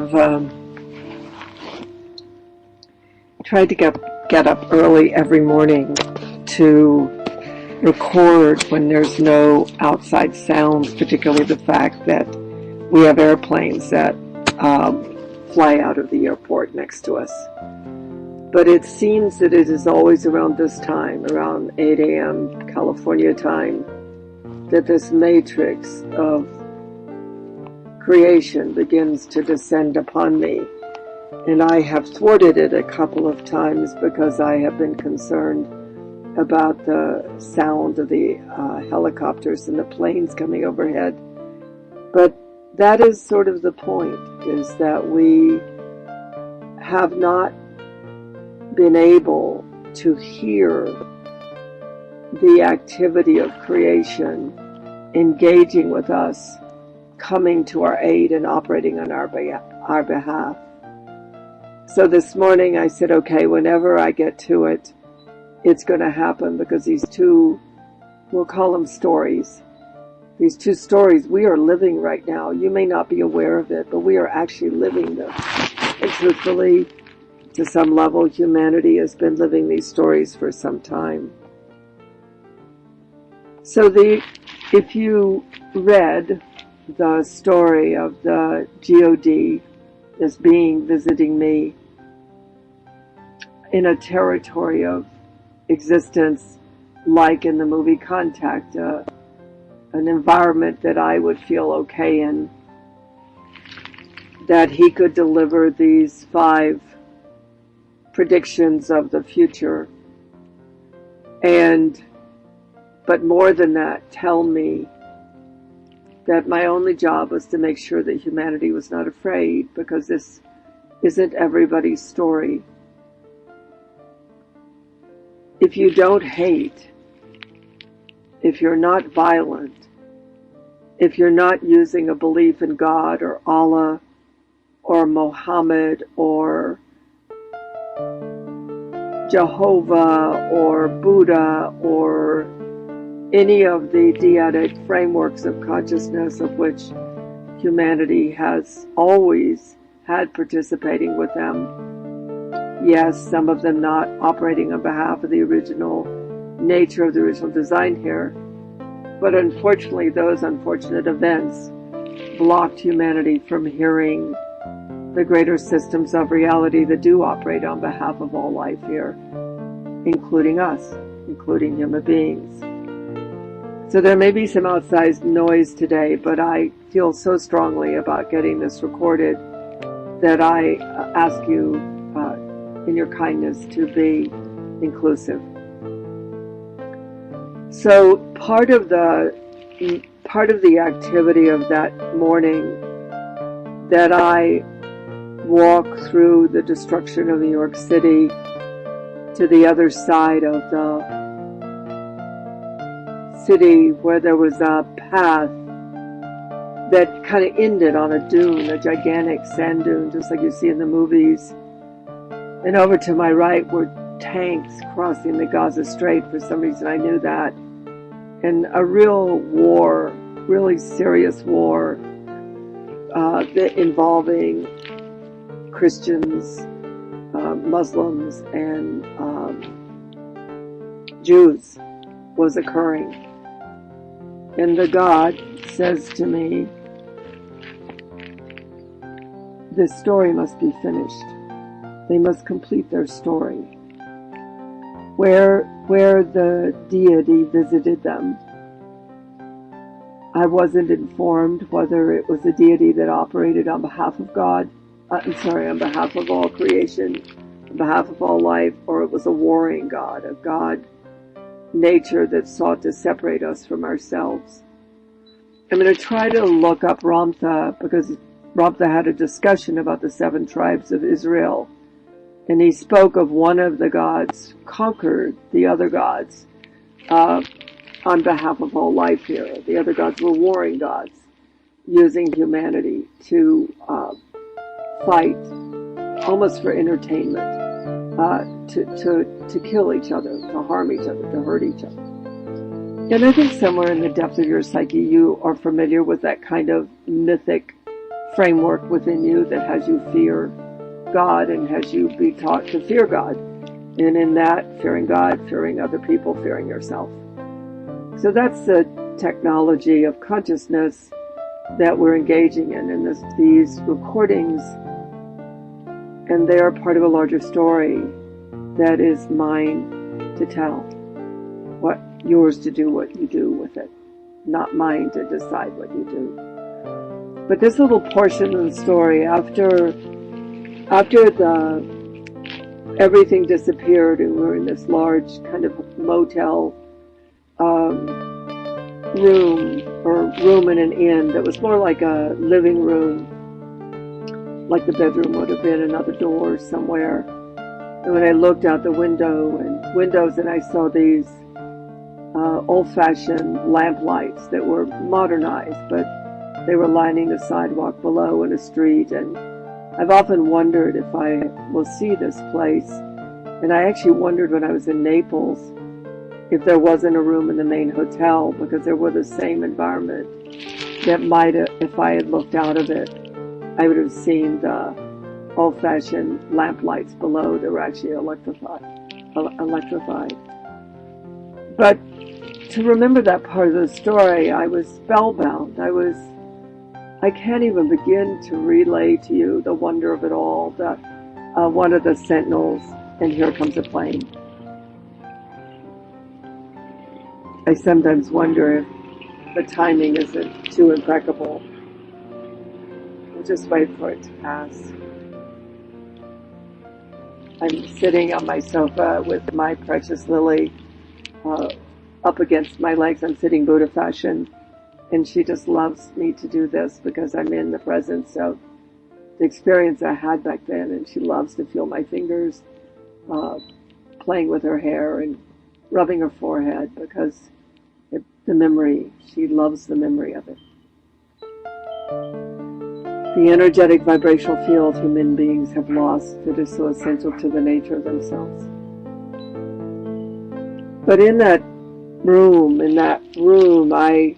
have tried to get up early every morning to record when there's no outside sounds, particularly the fact that we have airplanes that fly out of the airport next to us. But it seems that it is always around this time, around 8 a.m. California time, that this matrix of creation begins to descend upon me. And I have thwarted it a couple of times because I have been concerned about the sound of the helicopters and the planes coming overhead. But that is sort of the point, is that we have not been able to hear the activity of creation engaging with us, coming to our aid and operating on our behalf. So this morning I said, okay, whenever I get to it, it's going to happen, because these two, we'll call them stories. These two stories we are living right now. You may not be aware of it, but we are actually living them. And truthfully, to some level, humanity has been living these stories for some time. So if you read the story of the God, this being visiting me in a territory of existence, like in the movie Contact, an environment that I would feel okay in, that he could deliver these 5 predictions of the future, but more than that, tell me that my only job was to make sure that humanity was not afraid, because this isn't everybody's story. If you don't hate, if you're not violent, if you're not using a belief in God or Allah or Muhammad or Jehovah or Buddha or any of the deitic frameworks of consciousness of which humanity has always had participating with them. Yes, some of them not operating on behalf of the original nature of the original design here, but unfortunately those unfortunate events blocked humanity from hearing the greater systems of reality that do operate on behalf of all life here, including us, including human beings. So there may be some outsized noise today, but I feel so strongly about getting this recorded that I ask you in your kindness to be inclusive. So part of the activity of that morning, that I walk through the destruction of New York City to the other side of the city, where there was a path that kind of ended on a dune, a gigantic sand dune, just like you see in the movies. And over to my right were tanks crossing the Gaza Strait. For some reason I knew that. And a real war, really serious war, involving Christians, Muslims, and Jews was occurring. And the God says to me, this story must be finished. They must complete their story. Where the deity visited them, I wasn't informed whether it was a deity that operated on behalf of God, on behalf of all creation, on behalf of all life, or it was a warring God, a God nature that sought to separate us from ourselves. I'm going to try to look up Ramtha, because Ramtha had a discussion about the 7 tribes of Israel, and he spoke of one of the gods conquered the other gods on behalf of all life here. The other gods were warring gods, using humanity to fight, almost for entertainment, to kill each other, to harm each other, to hurt each other. And I think somewhere in the depth of your psyche you are familiar with that kind of mythic framework within you that has you fear God and has you be taught to fear God. And in that, fearing God, fearing other people, fearing yourself. So that's the technology of consciousness that we're engaging in these recordings. And they are part of a larger story that is mine to tell. Yours to do what you do with it, not mine to decide what you do. But this little portion of the story, after everything disappeared and we're in this large kind of motel room in an inn that was more like a living room, like the bedroom would have been, another door somewhere. And when I looked out the windows and I saw these old-fashioned lamp lights that were modernized, but they were lining the sidewalk below in a street. And I've often wondered if I will see this place. And I actually wondered when I was in Naples if there wasn't a room in the main hotel, because there were the same environment that might have, if I had looked out of it, I would have seen the old-fashioned lamp lights below that were actually electrified. But to remember that part of the story, I was spellbound. I can't even begin to relay to you the wonder of it all. That one of the sentinels, and here comes a plane. I sometimes wonder if the timing isn't too impeccable. We'll just wait for it to pass. I'm sitting on my sofa with my precious Lily up against my legs. I'm sitting Buddha fashion, and she just loves me to do this because I'm in the presence of the experience I had back then, and she loves to feel my fingers playing with her hair and rubbing her forehead because the memory, she loves the memory of it. The energetic vibrational field human beings have lost that is so essential to the nature of themselves. But in that room, I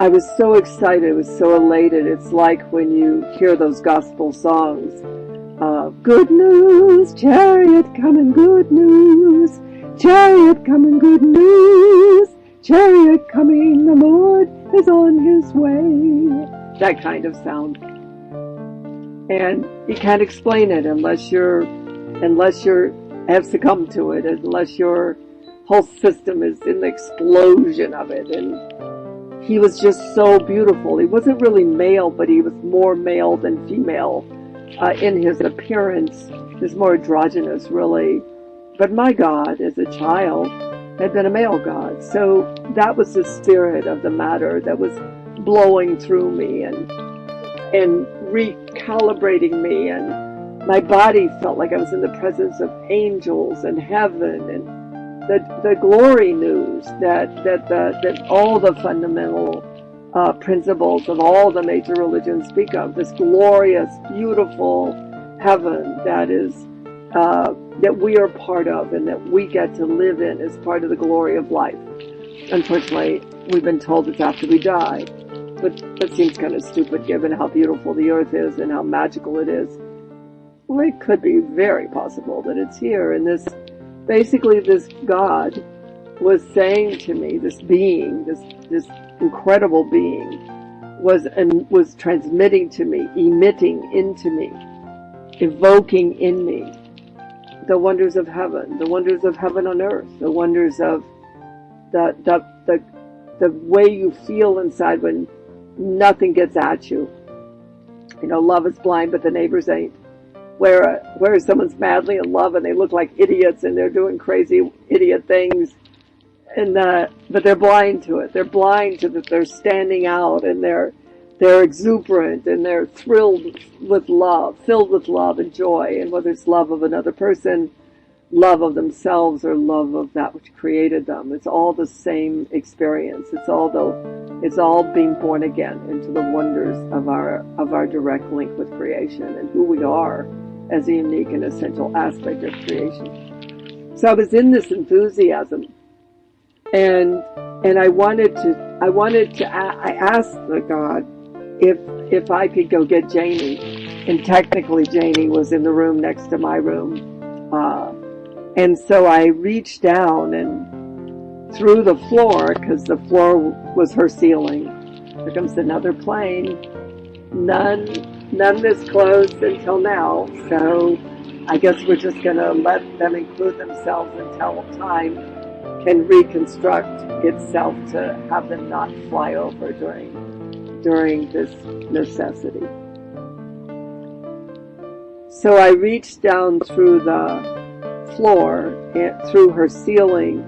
was so excited, I was so elated. It's like when you hear those gospel songs, good news, chariot coming, good news, chariot coming, good news, chariot coming, the Lord is on his way. That kind of sound. And you can't explain it unless you have succumbed to it, unless your whole system is in the explosion of it. And he was just so beautiful. He wasn't really male, but he was more male than female in his appearance. He was more androgynous, really. But my God, as a child, had been a male God. So that was the spirit of the matter that was blowing through me and recalibrating me. And my body felt like I was in the presence of angels and heaven and the glory news that all the fundamental principles of all the major religions speak of. This glorious, beautiful heaven that is that we are part of and that we get to live in as part of the glory of life. Unfortunately, we've been told it's after we die, but that seems kind of stupid given how beautiful the earth is and how magical it is. Well, it could be very possible that it's here, and this God was saying to me, this being, this incredible being, was transmitting to me, emitting into me, evoking in me the wonders of heaven on earth, the wonders of the way you feel inside when nothing gets at you. You know, love is blind, but the neighbors ain't. Where someone's madly in love and they look like idiots and they're doing crazy idiot things, but they're blind to it. They're blind to that. They're standing out and they're exuberant and they're filled with love and joy. And whether it's love of another person, love of themselves, or love of that which created them, it's all the same experience. It's all being born again into the wonders of our direct link with creation and who we are as a unique and essential aspect of creation. So I was in this enthusiasm, and I asked the God, if I could go get Janie, and technically Janie was in the room next to my room, and so I reached down and through the floor, because the floor was her ceiling. Here comes another plane. None this close until now, so I guess we're just going to let them include themselves until time can reconstruct itself to have them not fly over during this necessity. So I reached down through the floor and through her ceiling.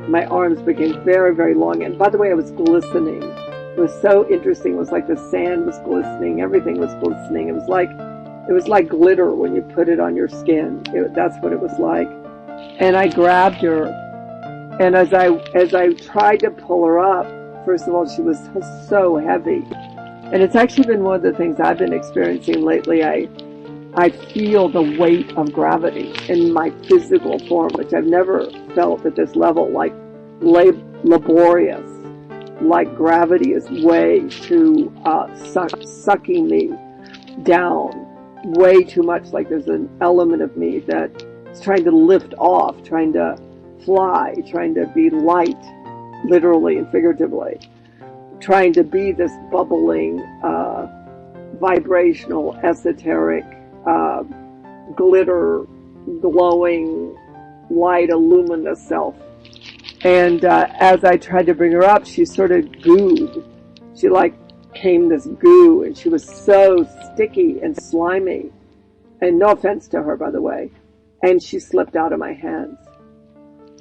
My arms became very, very long, and by the way, I was glistening. It was so interesting. It was like the sand was glistening. Everything was glistening. It was like glitter when you put it on your skin. That's what it was like. And I grabbed her, and as I tried to pull her up, first of all, she was so heavy. And it's actually been one of the things I've been experiencing lately. I feel the weight of gravity in my physical form, which I've never felt at this level, like laborious. Like gravity is way too sucking me down way too much. Like there's an element of me that is trying to lift off, trying to fly, trying to be light, literally and figuratively, trying to be this bubbling, vibrational, esoteric, glitter, glowing, light, luminous self. And as I tried to bring her up, she sort of gooed. She came this goo, and she was so sticky and slimy. And no offense to her, by the way. And she slipped out of my hands.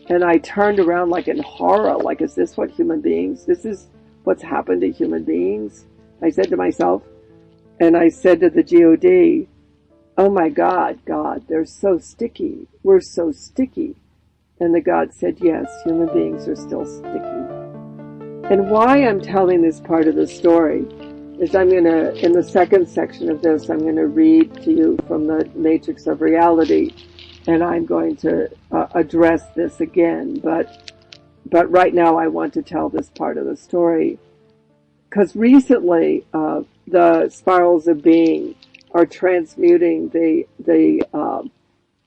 And I turned around like in horror, like, is this what human beings, this is what's happened to human beings? I said to myself, and I said to the God, oh my God, they're so sticky. We're so sticky. And the God said, yes, human beings are still sticky. And why I'm telling this part of the story is in the second section of this, I'm going to read to you from the Matrix of Reality, and I'm going to address this again. But right now I want to tell this part of the story. Because recently, the spirals of being are transmuting the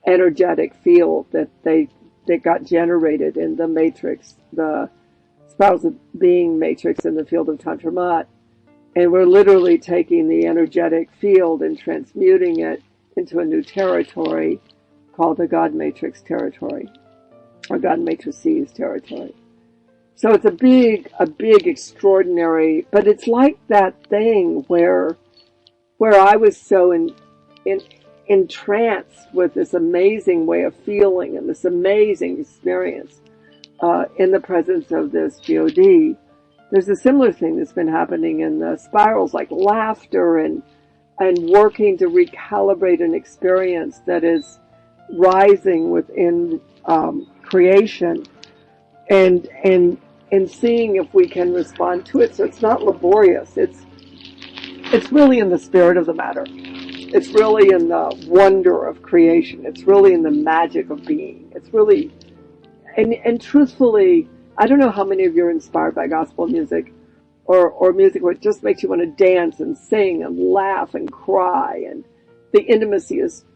energetic field that got generated in the matrix, the spirals of being matrix in the field of Tantra Mat. And we're literally taking the energetic field and transmuting it into a new territory called the God Matrix territory, or God Matrices territory. So it's a big, extraordinary, but it's like that thing where I was so entranced with this amazing way of feeling and this amazing experience in the presence of this God. There's a similar thing that's been happening in the spirals, like laughter and working to recalibrate an experience that is rising within creation, and seeing if we can respond to it. So it's not laborious. It's really in the spirit of the matter. It's really in the wonder of creation. It's really in the magic of being. It's really, and truthfully, I don't know how many of you are inspired by gospel music or music where it just makes you want to dance and sing and laugh and cry, and the intimacy is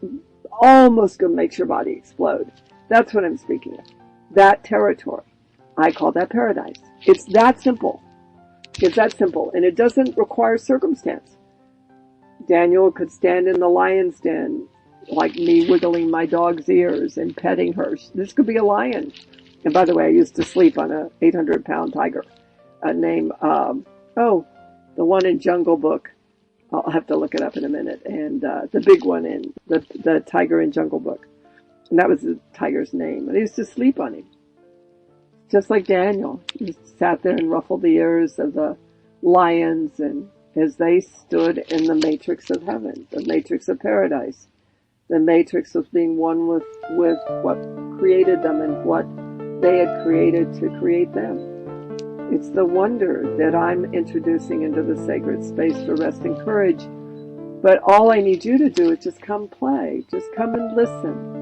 almost going to make your body explode. That's what I'm speaking of. That territory. I call that paradise. It's that simple. It's that simple. And it doesn't require circumstance. Daniel could stand in the lion's den, like me wiggling my dog's ears and petting her. This could be a lion. And by the way, I used to sleep on a 800-pound tiger named, the one in Jungle Book. I'll have to look it up in a minute. And the big one in the tiger in Jungle Book. And that was the tiger's name. And I used to sleep on him. Just like Daniel. He just sat there and ruffled the ears of the lions, and as they stood in the matrix of heaven, the matrix of paradise, the matrix of being one with what created them and what they had created to create them. It's the wonder that I'm introducing into the sacred space for rest and courage. But all I need you to do is just come play. Just come and listen.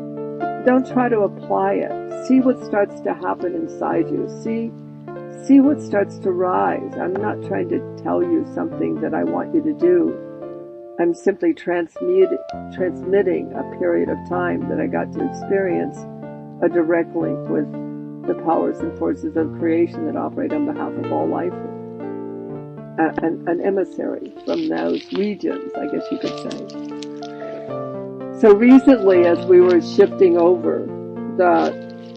Don't try to apply it. See what starts to happen inside you. see what starts to rise. I'm not trying to tell you something that I want you to do. I'm simply transmitting a period of time that I got to experience a direct link with the powers and forces of creation that operate on behalf of all life. An emissary from those regions, I guess you could say. So recently, as we were shifting over,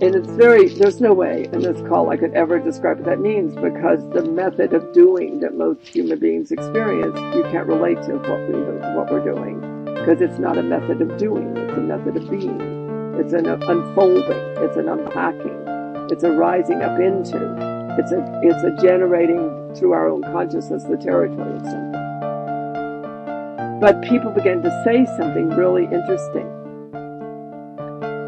and there's no way in this call I could ever describe what that means, because the method of doing that most human beings experience, you can't relate to what we're doing, because it's not a method of doing, it's a method of being. It's an unfolding, it's an unpacking, it's a rising up into, it's a generating through our own consciousness the territory of something. But people began to say something really interesting.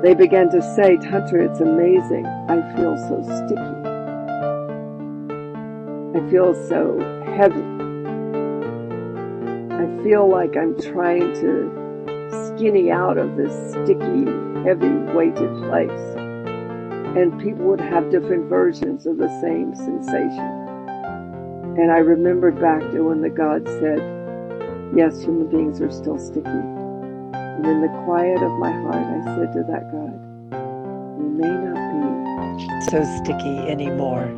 They began to say, Tantra, it's amazing. I feel so sticky. I feel so heavy. I feel like I'm trying to skinny out of this sticky, heavy, weighted place. And people would have different versions of the same sensation. And I remembered back to when the God said, yes, human beings are still sticky. And in the quiet of my heart, I said to that God, we may not be so sticky anymore.